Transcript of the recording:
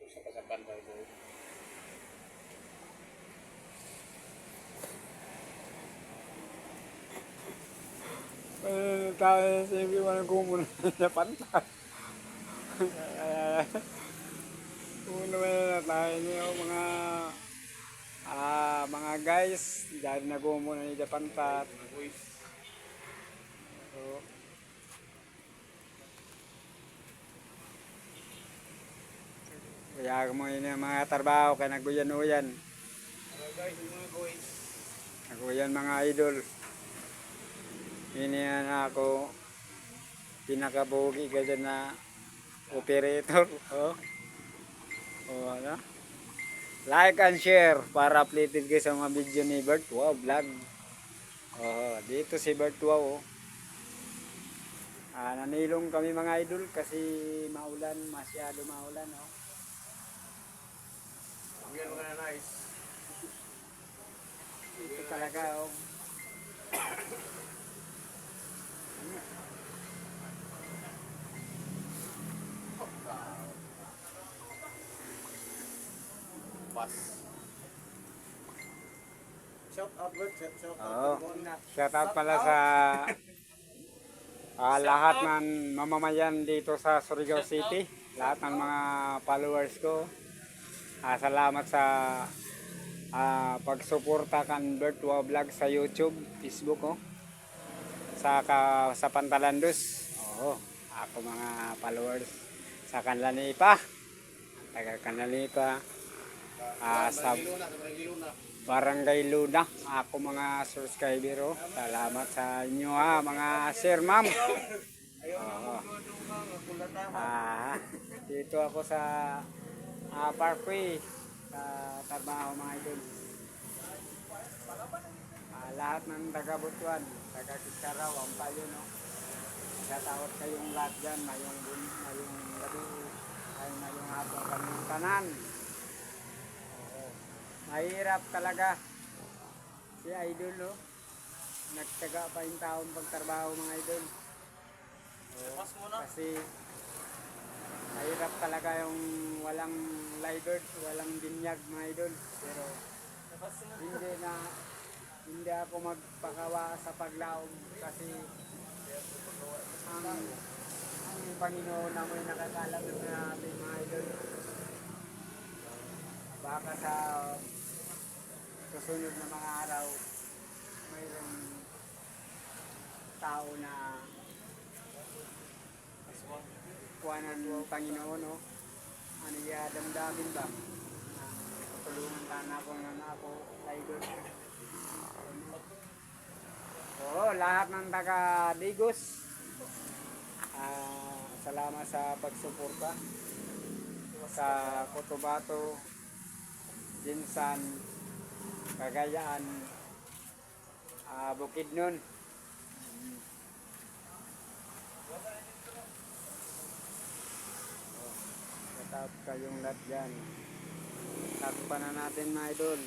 sa kasaban ba ito. Tayo siyempre walang kumunan na pantat. Una na tayo niyo mga guys, dahil nagumunan ni pantat. So, kaya mo ini mga trabaho kay naguyan-uyan. Hello guys, mga boys. Naguyan mga idol. Ini na ako pinakabugi ka dyan na operator. Oh. Oh, ano? Like and share para updated kayo sa mga video ni Bert Wow Vlog. Oh, dito si Bert Wow. Oh. Nanilong kami mga idol kasi maulan, masyado maulan. Oh. Yan mga nice. Ito talaga. Oh. Pas. Shout out Bert, shout Oh. out. Shout out pala sa lahat ng mamamayan dito sa Surigao City. Lahat ng mga followers ko. Salamat sa pagsuporta kan Bert Wow Vlog sa YouTube, Facebook oh. Sa Pantalandos. Oo, ako mga followers sa Kanlanipa. Taga Kanlanipa. Sa Barangay Luna. Ako mga subscriber oh. Salamat sa inyo ha, mga sir ma'am. Oo. Dito ako sa Parkway sa trabaho mga idol. Lahat ng taga Butuan, taga Kisaraw, ang payo no. Tatawad kayong lahat dyan, mayong gabi, ay mayong hapon kaming tanan. Mahirap talaga si idol no. Nagtaga pa yung taon pagtrabaho mga idol. Kasi mahirap talaga yung walang livebird, walang binyag mga idol. Pero hindi ako magpakawa sa paglaom kasi ang Panginoon na may nakakalam ng ating mga idol. Baka sa susunod na mga araw mayroong tao na kuhanan ng Panginoon no? Ano yung damdamin ba? Tulungan sana ako na ako idol. Oo, lahat ng taga Digos. Salamat sa pagsuporta sa Cotabato, Jinsan, Cagayan, Bukidnon. Shout out kayong lahat dyan. Takpan na natin mga idol.